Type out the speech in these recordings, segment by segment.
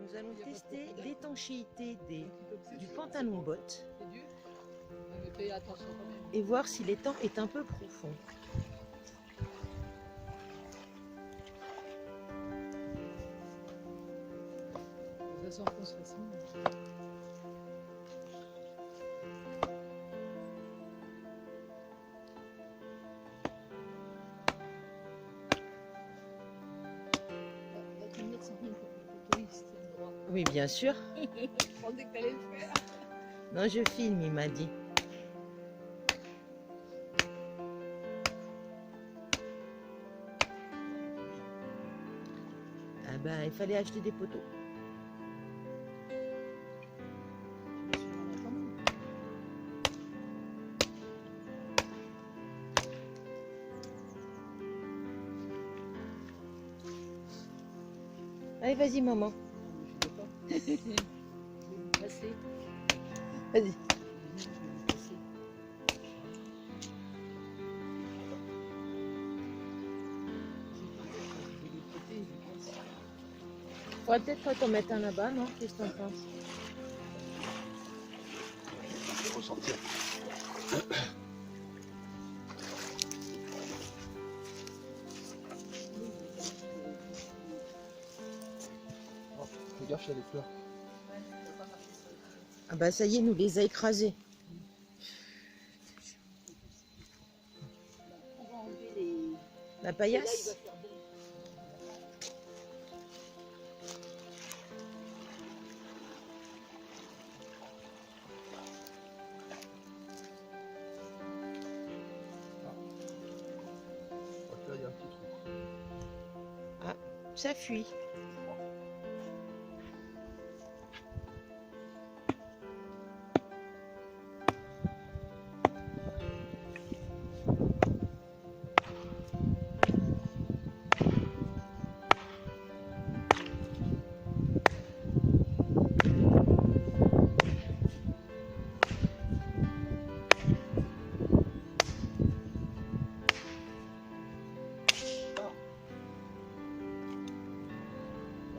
Nous allons tester l'étanchéité du pantalon botte et voir si l'étang est un peu profond. Ça s'enfonce facilement. Oui, bien sûr. Je pensais que t'allais le faire. Non, je filme, il m'a dit. Ah ben, il fallait acheter des poteaux. Allez, vas-y, maman. Vas-y. Faudrait peut-être t'en mettre un là-bas, non? Qu'est-ce que t'en penses? Je vais ressortir. Oh, fais gaffe, il y a des fleurs. Ah bah ça y est, nous les a écrasés. La paillasse? Là, il y a un petit trou. Ah, ça fuit.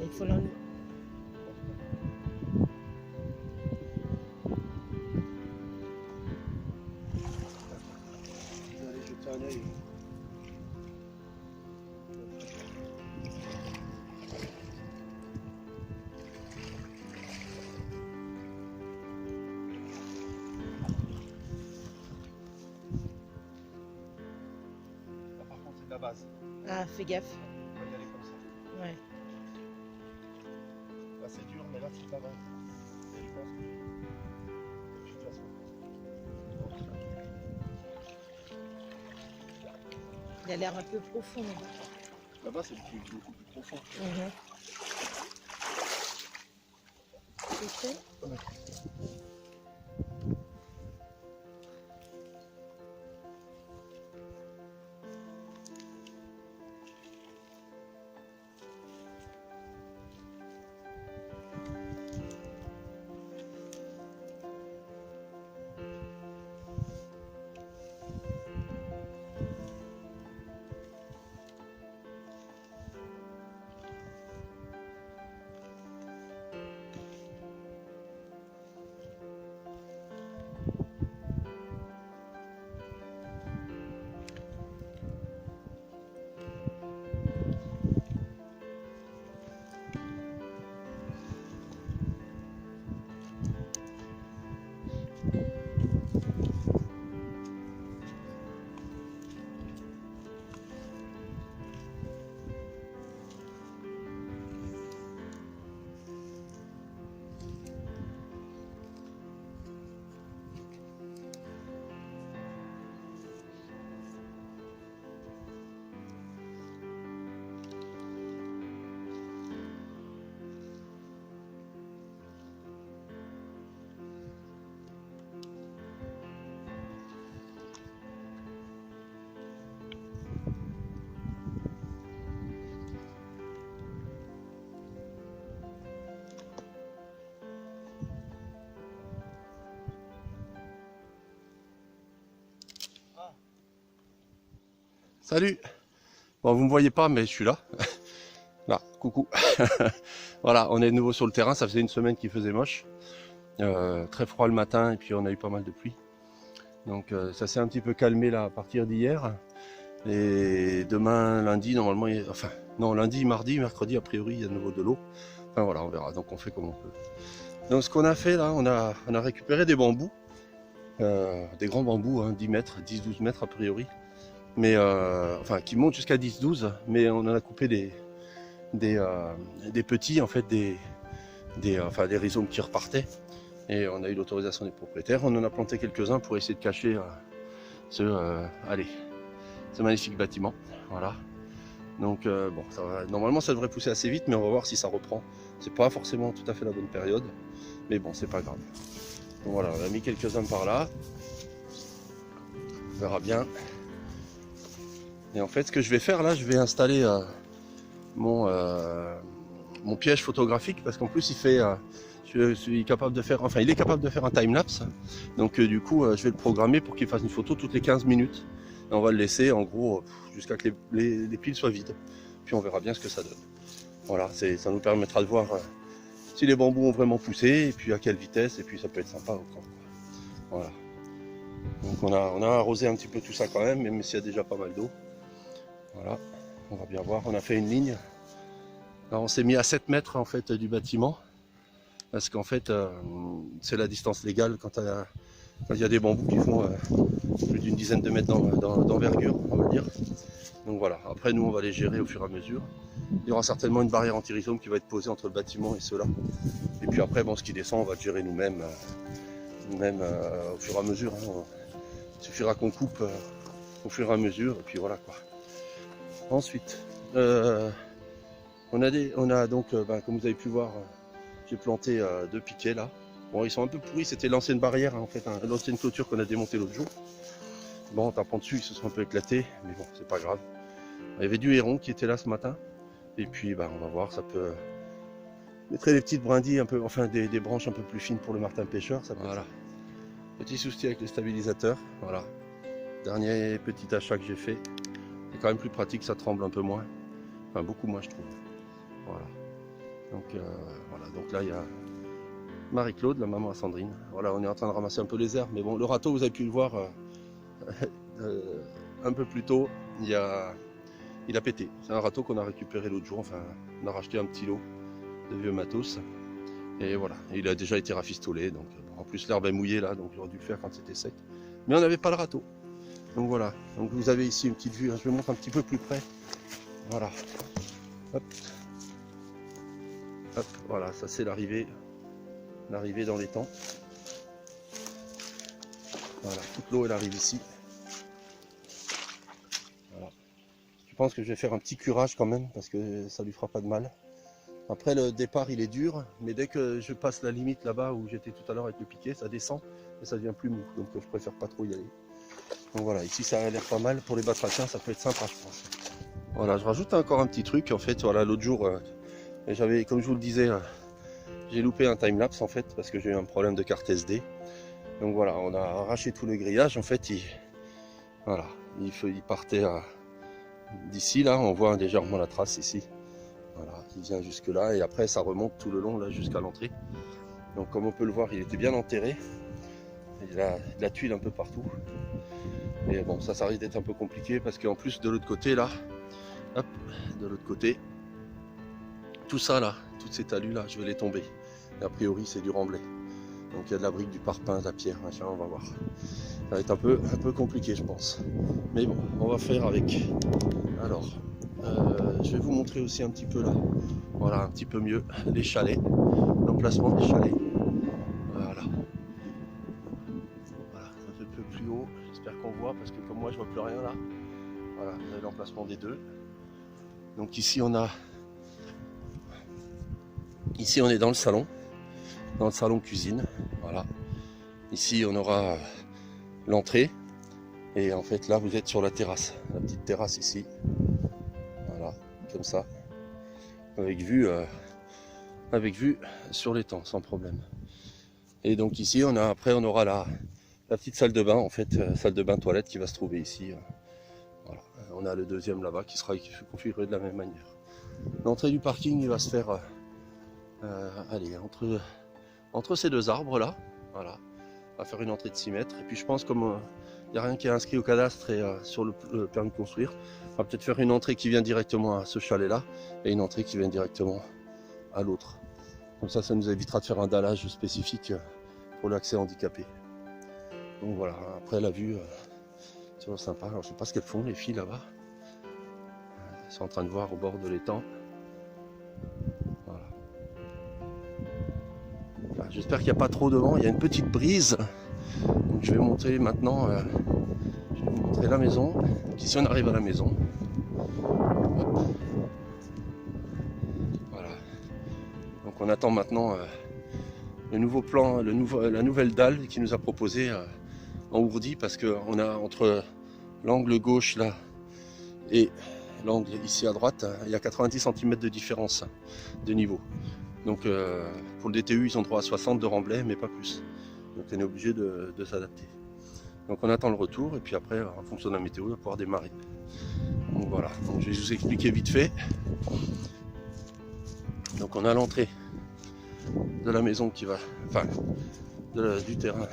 Il faut l'enlever. Je vais aller jeter un œil. Là, par contre, c'est de la base. Ah, fais gaffe. On va y aller comme ça. Ouais. Là, c'est dur, mais là, c'est pas mal. Et je pense que... de toute façon. Il a l'air un peu profond. Là-bas, c'est beaucoup plus profond. Tu sais? Ouais. Salut! Bon, vous me voyez pas, mais je suis là. Là, coucou. Voilà, on est de nouveau sur le terrain, ça faisait une semaine qu'il faisait moche. Très froid le matin et puis on a eu pas mal de pluie. Donc ça s'est un petit peu calmé là à partir d'hier. Et demain, lundi, normalement, enfin non, lundi, mardi, mercredi, a priori, il y a de nouveau de l'eau. Enfin voilà, on verra, donc on fait comme on peut. Donc ce qu'on a fait là, on a récupéré des bambous, des grands bambous, hein, 10 mètres, 10-12 mètres a priori. Mais enfin qui montent jusqu'à 10-12, mais on en a coupé des petits, en fait, enfin, des rhizomes qui repartaient. Et on a eu l'autorisation des propriétaires. On en a planté quelques-uns pour essayer de cacher ce magnifique bâtiment. Voilà. Donc bon, normalement ça devrait pousser assez vite, mais on va voir si ça reprend. C'est pas forcément tout à fait la bonne période, mais bon, c'est pas grave. Donc voilà, on a mis quelques-uns par là. On verra bien. Et en fait, ce que je vais faire là, je vais installer mon piège photographique, parce qu'en plus il fait, je suis capable de faire, enfin il est capable de faire un time-lapse. Donc du coup, je vais le programmer pour qu'il fasse une photo toutes les 15 minutes. Et on va le laisser en gros jusqu'à que les piles soient vides. Puis on verra bien ce que ça donne. Voilà, ça nous permettra de voir si les bambous ont vraiment poussé, et puis à quelle vitesse, et puis ça peut être sympa encore. Voilà. Donc on a arrosé un petit peu tout ça quand même s'il y a déjà pas mal d'eau. Voilà, on va bien voir, on a fait une ligne. Là on s'est mis à 7 mètres en fait du bâtiment. Parce qu'en fait, c'est la distance légale quand il y a des bambous qui font plus d'une dizaine de mètres d'envergure, on va dire. Donc voilà, après nous on va les gérer au fur et à mesure. Il y aura certainement une barrière anti-rhizome qui va être posée entre le bâtiment et ceux-là. Et puis après, bon, ce qui descend, on va le gérer nous-mêmes, au fur et à mesure. Hein. Il suffira qu'on coupe au fur et à mesure, et puis voilà quoi. Ensuite, on a donc, comme vous avez pu voir, j'ai planté 2 piquets là. Bon, ils sont un peu pourris, c'était l'ancienne barrière, hein, en fait, hein, l'ancienne clôture qu'on a démontée l'autre jour. Bon, en tapant dessus, ils se sont un peu éclatés, mais bon, c'est pas grave. Il y avait du héron qui était là ce matin, et puis on va voir, ça peut... Je mettrai des petites brindilles, un peu, enfin des branches un peu plus fines pour le martin pêcheur, ça peut voilà. Petit souci avec le stabilisateur, voilà. Dernier petit achat que j'ai fait. C'est quand même plus pratique, ça tremble un peu moins. Enfin, beaucoup moins, je trouve. Voilà. Donc là, il y a Marie-Claude, la maman à Sandrine. Voilà, on est en train de ramasser un peu les herbes. Mais bon, le râteau, vous avez pu le voir un peu plus tôt, il a pété. C'est un râteau qu'on a récupéré l'autre jour. Enfin, on a racheté un petit lot de vieux matos. Et voilà, il a déjà été rafistolé. Donc, en plus, l'herbe est mouillée là, donc j'aurais dû le faire quand c'était sec. Mais on n'avait pas le râteau. Donc voilà, donc vous avez ici une petite vue. Hein. Je vais montrer un petit peu plus près. Voilà. Hop. Hop, voilà, ça c'est l'arrivée dans l'étang. Voilà, toute l'eau elle arrive ici. Voilà. Je pense que je vais faire un petit curage quand même parce que ça lui fera pas de mal. Après le départ il est dur, mais dès que je passe la limite là-bas où j'étais tout à l'heure avec le piquet, ça descend et ça devient plus mou. Donc je préfère pas trop y aller. Donc voilà, ici ça a l'air pas mal pour les batraciens, ça peut être sympa je pense. Voilà, je rajoute encore un petit truc en fait. Voilà, l'autre jour j'avais, comme je vous le disais, j'ai loupé un timelapse en fait parce que j'ai eu un problème de carte SD. Donc voilà, on a arraché tout le grillage. En fait, il partait d'ici là, on voit légèrement la trace ici. Voilà, il vient jusque là et après ça remonte tout le long là jusqu'à l'entrée. Donc comme on peut le voir, il était bien enterré. Il a de la tuile un peu partout. Et bon, ça risque d'être un peu compliqué parce qu'en plus de l'autre côté là, hop, de l'autre côté, tout ça là, toutes ces talus là, je vais les tomber. Et a priori c'est du remblai. Donc il y a de la brique, du parpaing, de la pierre, machin, on va voir. Ça va être un peu compliqué je pense. Mais bon, on va faire avec. Alors, je vais vous montrer aussi un petit peu là. Voilà, un petit peu mieux les chalets, l'emplacement des chalets. Voilà. Voilà, un peu plus haut, j'espère qu'on voit parce que comme moi je vois plus rien là. Voilà, vous avez l'emplacement des deux. Donc ici on est dans le salon cuisine. Voilà. Ici on aura l'entrée et en fait là vous êtes sur la terrasse, la petite terrasse ici. Voilà, comme ça, avec vue sur l'étang sans problème. Et donc ici on aura la petite salle de bain en fait, salle de bain toilette qui va se trouver ici. Voilà. On a le deuxième là-bas qui sera configuré de la même manière. L'entrée du parking il va se faire allez, entre ces deux arbres là. Voilà. On va faire une entrée de 6 mètres. Et puis je pense comme il n'y a rien qui est inscrit au cadastre et sur le permis de construire, on va peut-être faire une entrée qui vient directement à ce chalet là et une entrée qui vient directement à l'autre. Comme ça nous évitera de faire un dallage spécifique pour l'accès handicapé. Donc voilà, après la vue, c'est sympa. Alors je sais pas ce qu'elles font les filles là-bas. Elles sont en train de voir au bord de l'étang. Voilà. Voilà, j'espère qu'il n'y a pas trop de vent, il y a une petite brise. Donc je vais monter maintenant, je vais vous montrer la maison. Donc ici on arrive à la maison. Hop. Voilà. Donc on attend maintenant le nouveau plan, la nouvelle dalle qui nous a proposé en ourdi, parce qu'on a entre l'angle gauche là et l'angle ici à droite, il y a 90 cm de différence de niveau. Donc pour le DTU ils ont droit à 60 de remblai mais pas plus. Donc on est obligé de s'adapter. Donc on attend le retour et puis après en fonction de la météo on va pouvoir démarrer. Donc voilà, donc je vais vous expliquer vite fait. Donc on a l'entrée de la maison qui va, enfin du terrain.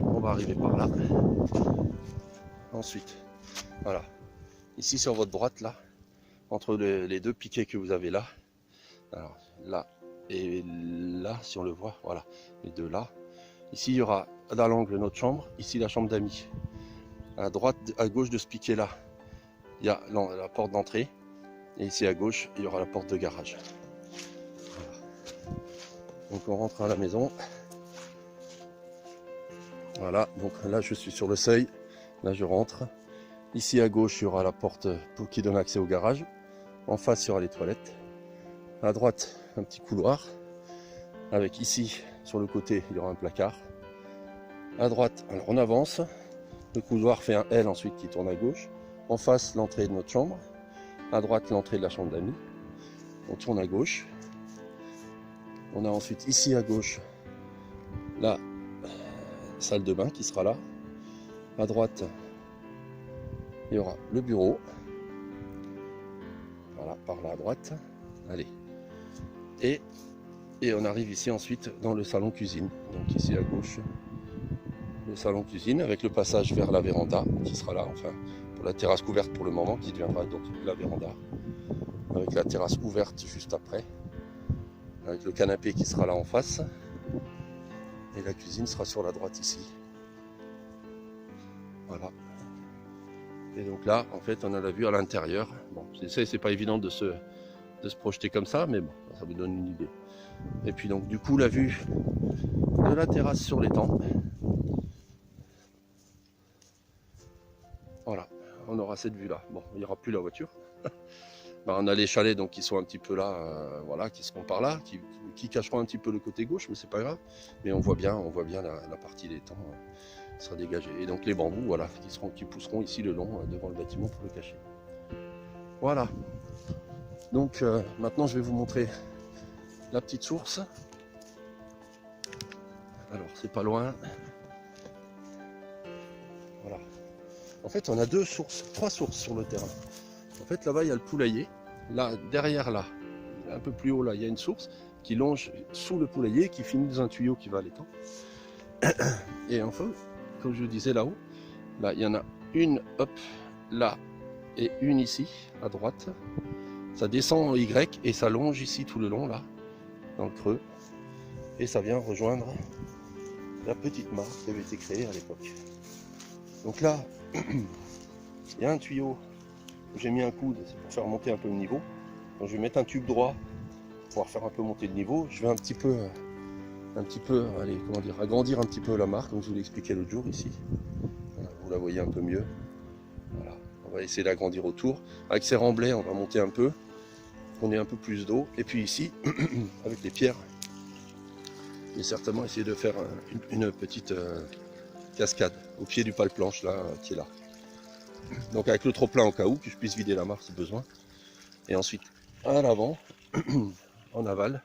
On va arriver par là. Ensuite, voilà. Ici sur votre droite là, entre les deux piquets que vous avez là. Alors là et là, si on le voit, voilà, les deux là. Ici il y aura dans l'angle notre chambre, ici la chambre d'amis. À droite, à gauche de ce piquet là, il y a la porte d'entrée. Et ici à gauche, il y aura la porte de garage. Voilà. Donc on rentre à la maison. Voilà, donc là je suis sur le seuil, là je rentre. Ici à gauche, il y aura la porte qui donne accès au garage. En face, il y aura les toilettes. À droite, un petit couloir. Avec ici, sur le côté, il y aura un placard. À droite, alors on avance. Le couloir fait un L ensuite qui tourne à gauche. En face, l'entrée de notre chambre. À droite, l'entrée de la chambre d'amis. On tourne à gauche. On a ensuite ici à gauche la salle de bain qui sera là. À droite, il y aura le bureau. Voilà, par là à droite. Allez. Et on arrive ici ensuite dans le salon cuisine. Donc ici à gauche, le salon cuisine avec le passage vers la véranda qui sera là, enfin pour la terrasse couverte pour le moment qui deviendra donc la véranda. Avec la terrasse ouverte juste après. Avec le canapé qui sera là en face. Et la cuisine sera sur la droite ici. Voilà. Et donc là, en fait, on a la vue à l'intérieur. Bon, c'est pas évident de se projeter comme ça, mais bon, ça vous donne une idée. Et puis donc, du coup, la vue de la terrasse sur l'étang. Voilà, on aura cette vue-là. Bon, il n'y aura plus la voiture. Ben, on a les chalets donc qui sont un petit peu là, voilà, qui seront par là, qui cacheront un petit peu le côté gauche, mais c'est pas grave. Mais on voit bien la partie des temps sera dégagée. Et donc les bambous, voilà, qui pousseront ici le long devant le bâtiment pour le cacher. Voilà. Donc maintenant je vais vous montrer la petite source. Alors c'est pas loin. Voilà. En fait on a trois sources sur le terrain. En fait là-bas il y a le poulailler. Là derrière là, un peu plus haut là, il y a une source qui longe sous le poulailler, qui finit dans un tuyau qui va à l'étang. Et enfin, comme je vous disais là-haut, là il y en a une, hop, là et une ici à droite. Ça descend en Y et ça longe ici tout le long là, dans le creux. Et ça vient rejoindre la petite mare qui avait été créée à l'époque. Donc là, il y a un tuyau où j'ai mis un coude, c'est pour faire monter un peu le niveau. Donc je vais mettre un tube droit pour pouvoir faire un peu monter le niveau. Je vais un petit peu, allez, comment dire, agrandir un petit peu la mare, comme je vous l'ai expliqué l'autre jour ici. Voilà, vous la voyez un peu mieux. Voilà. On va essayer d'agrandir autour. Avec ces remblais, on va monter un peu, qu'on ait un peu plus d'eau. Et puis ici, avec les pierres, je vais certainement essayer de faire une petite cascade au pied du pale-planche là, qui est là. Donc avec le trop-plein au cas où, que je puisse vider la mare si besoin. Et ensuite, à l'avant, en aval,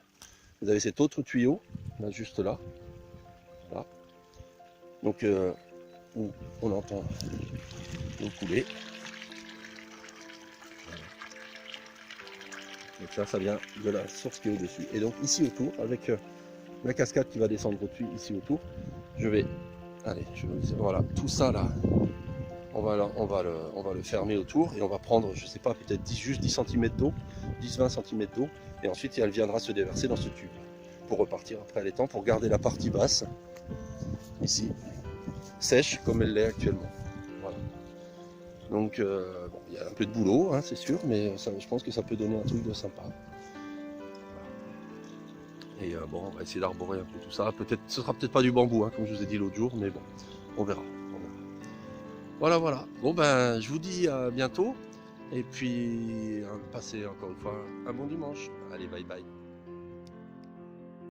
vous avez cet autre tuyau, là, juste là. Là. Donc, où on entend l'eau couler. Donc là, ça vient de la source qui est au-dessus. Et donc ici autour, avec la cascade qui va descendre au-dessus, ici autour, je vais... Allez, voilà, tout ça là, on va le fermer autour et on va prendre, je sais pas, peut-être juste 10 cm d'eau, 10-20 cm d'eau, et ensuite elle viendra se déverser dans ce tube pour repartir après à l'étang, pour garder la partie basse, ici, sèche comme elle l'est actuellement. Voilà. Donc, bon, il y a un peu de boulot, hein, c'est sûr, mais ça, je pense que ça peut donner un truc de sympa. Et bon, on va essayer d'arborer un peu tout ça. Peut-être, ce sera peut-être pas du bambou, hein, comme je vous ai dit l'autre jour, mais bon, on verra. Voilà, voilà. Bon ben, je vous dis à bientôt. Et puis, passez encore une fois un bon dimanche. Allez, bye bye.